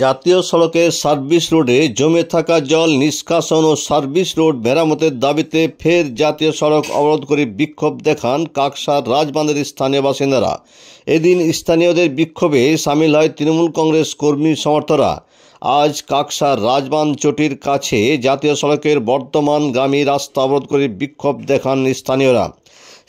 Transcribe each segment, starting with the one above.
জাতীয় সড়কের সার্ভিস রোডে জমে থাকা জল নিষ্কাশন ও সার্ভিস রোড মেরামতের দাবিতে ফের জাতীয় সড়ক অবরোধ করে বিক্ষোভ দেখান কাকসার রাজবাঁধের স্থানীয় বাসিন্দারা। এদিন স্থানীয়দের বিক্ষোভে সামিল হয় তৃণমূল কংগ্রেস কর্মী সমর্থকরা। আজ কাকসার রাজবাঁধ চটির কাছে জাতীয় সড়কের বর্ধমানগামী রাস্তা অবরোধ করে বিক্ষোভ দেখান স্থানীয়রা।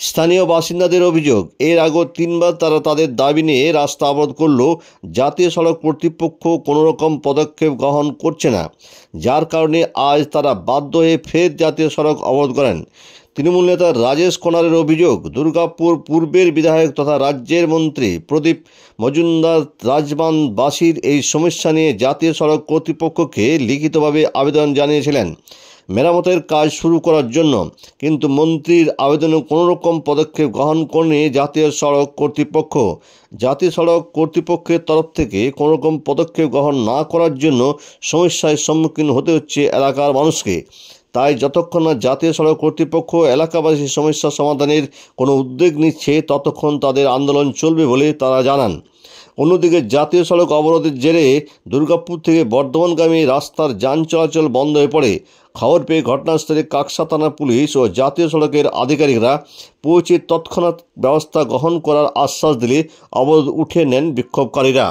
স্থানীয় বাসিন্দাদের অভিযোগ, এর আগে 3বার তারা তাদের দাবি নিয়ে রাস্তা অবরোধ করলেও জাতীয় সড়ক কর্তৃপক্ষ কোনো রকম পদক্ষেপ গ্রহণ করছে না, যার কারণে আজ তারা বাধ্য হয়ে ফের জাতীয় সড়ক অবরোধ করেন। তৃণমূল নেতা রাজেশ কোনারের অভিযোগ, দুর্গাপুর পূর্বের বিধায়ক তথা রাজ্যের মন্ত্রী প্রদীপ মজুমদার রাজবাঁধবাসীর এই সমস্যা নিয়ে জাতীয় সড়ক কর্তৃপক্ষকে লিখিতভাবে আবেদন জানিয়েছিলেন মেরামতের কাজ শুরু করার জন্য, কিন্তু মন্ত্রীর আবেদনে কোনো রকম পদক্ষেপ গ্রহণ করেনি জাতীয় সড়ক কর্তৃপক্ষ। জাতীয় সড়ক কর্তৃপক্ষের তরফ থেকে কোনো রকম পদক্ষেপ গ্রহণ না করার জন্য সমস্যার সম্মুখীন হতে হচ্ছে এলাকার মানুষকে। তাই যতক্ষণ না জাতীয় সড়ক কর্তৃপক্ষ এলাকাবাসীর সমস্যা সমাধানের কোনো উদ্যোগ নিচ্ছে, ততক্ষণ তাদের আন্দোলন চলবে বলে তারা জানান। অন্যদিকে জাতীয় সড়ক অবরোধের জেরে দুর্গাপুর থেকে বর্ধমানগামী রাস্তার যান চলাচল বন্ধ হয়ে পড়ে। খবর পেয়ে ঘটনাস্থলে কাকসা থানা পুলিশ ও জাতীয় সড়কের আধিকারিকরা পৌঁছে তৎক্ষণাৎ ব্যবস্থা গ্রহণ করার আশ্বাস দিলে অবরোধ উঠে নেন বিক্ষোভকারীরা।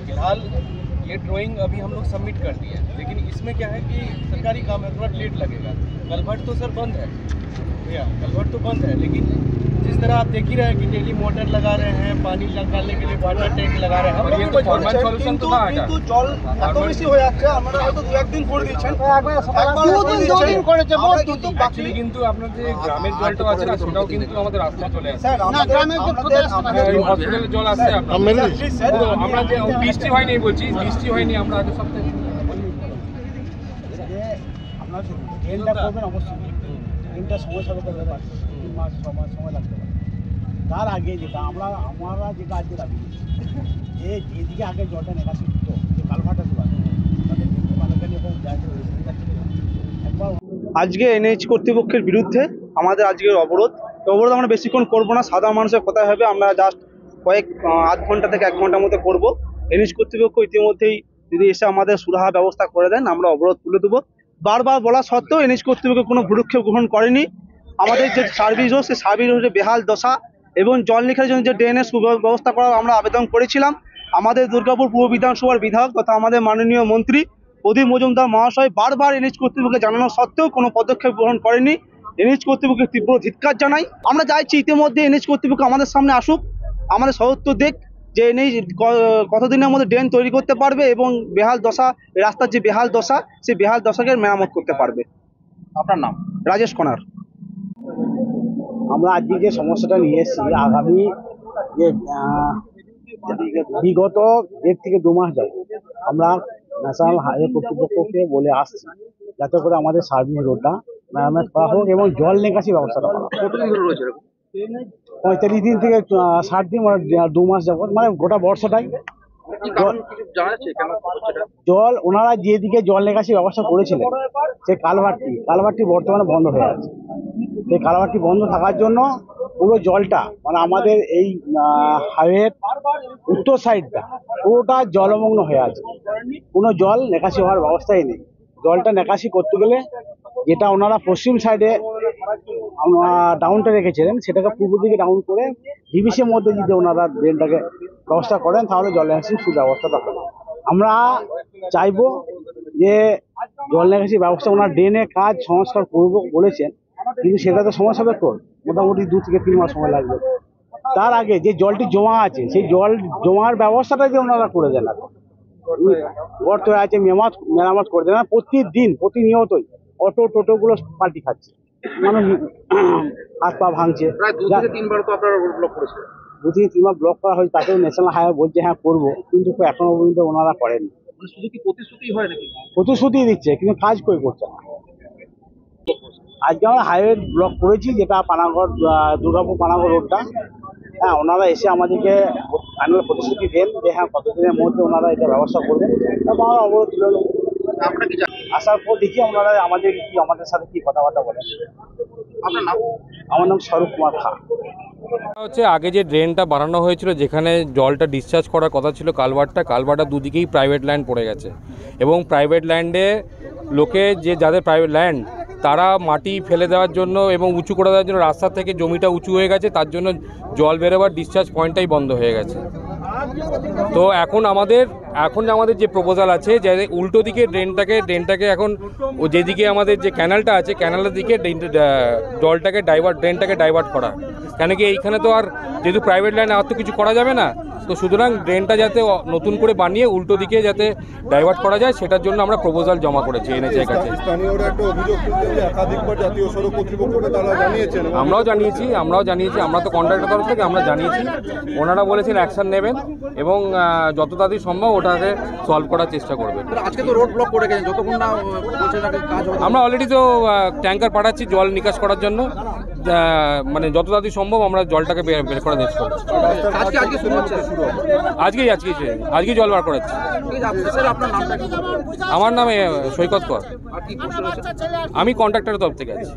फिलहाल ये ड्राइंग अभी हम लोग सबमिट कर दिए हैं, लेकिन इसमें क्या है कि सरकारी काम है, थोड़ा लेट लगेगा। कलभट तो सर बंद है भैया, कलभट तो बंद है, लेकिन जिस तरह आप देख ही रहे हैं कि डेली मोटर लगा रहे हैं, पानी निकालने के लिए वाटर टैंक लगा रहे हैं, हम लोग फॉर्मल सॉल्यूशन तो ना आएगा। কিন্তু জল এত বেশি হয়ে যাচ্ছে, আমরা হয়তো 2-1 দিন করে দিচ্ছেন, একবার 2 দিন করেছে কিন্তু বাকি কিন্তু আপনাদের গ্রামের জলটা আছে না, সেটাও কিন্তু আমাদের রাস্তায় চলে আসে। না গ্রামের জল কোথায় আসে? হসপিটালে জল আসে আপনাদের। আমরা যে বৃষ্টি হয়নি বলছি, বৃষ্টি হয়নি, আমরা আগে সপ্তাহে আপনারা ট্রেনটা করবেন অবশ্যই, ট্রেনটা সময় সাপেক্ষ ব্যাপার, 3 মাস 6 মাস সময় লাগতে পারে। তার আগে যেটা আমরা যেটা আজকে দাবি যে যেদিকে আগে জলটা নিকাশি হতো, যে কালভার্টটা ছিল আজকে এনএইচ কর্তৃপক্ষের বিরুদ্ধে আমাদের আজকের অবরোধ আমরা বেশিক্ষণ করবো না, সাধারণ মানুষের কথা হবে, আমরা জাস্ট আধ ঘন্টা থেকে 1 ঘন্টার মধ্যে করবো। এনএইচ কর্তৃপক্ষ ইতিমধ্যেই যদি এসে আমাদের সুরাহা ব্যবস্থা করে দেন, আমরা অবরোধ তুলে দেবো। বারবার বলা সত্ত্বেও এনএইচ কর্তৃপক্ষ কোনো ভূরক্ষেপ গ্রহণ করেনি। আমাদের যে সার্ভিস রোড, সেই সার্ভিস রোডের বেহাল দশা এবং জল নিকাশের জন্য যে ড্রেনের সুব্যবস্থা করার আমরা আবেদন করেছিলাম। আমাদের দুর্গাপুর পূর্ব বিধানসভার বিধায়ক তথা আমাদের মাননীয় মন্ত্রী প্রদীপ মজুমদার মহাশয় বারবার এনএইচ কর্তৃপক্ষকে জানানো সত্ত্বেও কোনো পদক্ষেপ গ্রহণ করেনি। এনএইচ কর্তৃপক্ষের তীব্র ধিক্কার জানাই। আমরা চাইছি ইতিমধ্যে এনএইচ কর্তৃপক্ষ আমাদের সামনে আসুক, আমাদের সদুত্তর দেখ যে এনএইচ কতদিনের মধ্যে ড্রেন তৈরি করতে পারবে এবং বেহাল দশা, রাস্তার যে বেহাল দশা, সেই বেহাল দশাকে মেরামত করতে পারবে। আপনার নাম? রাজেশ কোনার। আমরা আজকে যে সমস্যাটা নিয়ে এসেছি, আগামী যে বিগত 1 থেকে 2 মাস যাবো আমরা ন্যাশনাল হাইওয়ে কর্তৃপক্ষকে বলে আসছি যাতে করে আমাদের সার্ভিস রোডটা মেরামত করা হোক এবং জল নিকাশি ব্যবস্থাটা করা হোক। 45 দিন থেকে 60 দিন, মানে 2 মাস যাবো, মানে গোটা বর্ষটাই জল ওনারা যেদিকে জল নিকাশি ব্যবস্থা করেছিলেন, সেই কালভার্টটি বর্তমানে বন্ধ হয়ে আছে। সেই কালভার্টটি বন্ধ থাকার জন্য পুরো জলটা, মানে আমাদের এই হাইওয়ের উত্তর সাইডটা পুরোটা জলমগ্ন হয়ে আছে, কোনো জল নিকাশি হওয়ার ব্যবস্থাই নেই। জলটা নিকাশি করতে গেলে যেটা ওনারা পশ্চিম সাইডে ডাউনটা রেখেছিলেন, সেটাকে পূর্ব দিকে ডাউন করে ডিবিসির মধ্যে যদি ওনারা ড্রেনটাকে ব্যবস্থা করেন, তাহলে জল নিকাশির সুব্যবস্থাটা হবে। আমরা চাইবো যে জল নিকাশি ব্যবস্থা, ওনার ড্রেনের কাজ সংস্কার করবো বলেছেন, কিন্তু সেটা তো সময় সাপেক্ষ, মোটামুটি 2 থেকে 3 মাস সময় লাগবে। তার আগে যে জলটি জমা আছে, সেই জল জমার ব্যবস্থাটা যে ওনারা করে দেন, গর্ত হয়ে আছে, মেরামত করে দেন। প্রতিদিন প্রতিনিয়তই অটো টোটোগুলো পাল্টি খাচ্ছে, মানুষ হাত পা ভাঙছে। 2 থেকে 3 বার তো আপনারা ব্লক করেছেন, 2 থেকে 3 বার ব্লক করা হয়েছে, তাতেও ন্যাশনাল হাইওয়ে বলছে হ্যাঁ করবো, কিন্তু এখনো পর্যন্ত ওনারা করেনি। শুধু কি প্রতিশ্রুতি হয় নাকি? প্রতিশ্রুতি দিচ্ছে কিন্তু কাজ কই করছে না। আজকে আমরা হাইওয়ে ব্লক করেছি, যেটা পানাগড় দুর্গাপুর পানাগড় রোডটা। হ্যাঁ, ওনারা এসে আমাদেরকে ফাইনাল প্রতিশ্রুতি দেন যে হ্যাঁ কতদিনের মধ্যে ওনারা এটা ব্যবস্থা করবেন। তারপর আমরা অবরোধ তুলে নেব। আসার পর দেখি ওনারা আমাদের সাথে কি কথাবার্তা বলেন। আপনার নাম? আমার নাম স্বরূপ কুমার খা। হচ্ছে আগে যে ড্রেনটা বানানো হয়েছিল, যেখানে জলটা ডিসচার্জ করার কথা ছিল, কালভার্টটা দুদিকেই প্রাইভেট ল্যান্ড পড়ে গেছে এবং প্রাইভেট ল্যান্ডে লোকে যাদের প্রাইভেট ল্যান্ড তারা মাটি ফেলে দেওয়ার জন্য এবং উঁচু করে দেওয়ার জন্য রাস্তা থেকে জমিটা উঁচু হয়ে গেছে, তার জন্য জল বেরোবার ডিসচার্জ পয়েন্টটাই বন্ধ হয়ে গেছে। তো এখন আমাদের যে প্রপোজাল আছে যে উল্টো দিকে ড্রেনটাকে এখন যেদিকে আমাদের যে ক্যানালটা আছে ক্যানালের দিকে ড্রেনটাকে ডাইভার্ট করা। কেন কি এইখানে তো আর যেহেতু প্রাইভেট লাইনে আর তো কিছু করা যাবে না, তো সুতরাং ড্রেনটা যাতে নতুন করে বানিয়ে উল্টো দিকে যাতে ডাইভার্ট করা যায় সেটার জন্য আমরা প্রপোজাল জমা করেছি এনএচএর কাছে। আমরাও জানিয়েছি, আমরা তো কন্ট্রাক্টর তরফ থেকে আমরা জানিয়েছি। ওনারা বলেছেন অ্যাকশন নেবেন এবং যত তাড়াতাড়ি সম্ভব ওটাকে সলভ করার চেষ্টা করবেন। আজকে তো রোড ব্লক করে গেছেন, যতক্ষণ না কাজ হবে। আমরা অলরেডি তো ট্যাঙ্কার পাঠাচ্ছি জল নিকাশ করার জন্য, মানে যত তাড়াতাড়ি সম্ভব আমরা জলটাকে বের করার চেষ্টা করছি। আজকেই জল বার করাচ্ছি। আমার নাম সৈকত কর, আমি কন্ট্রাক্টরের তরফ থেকে আছি।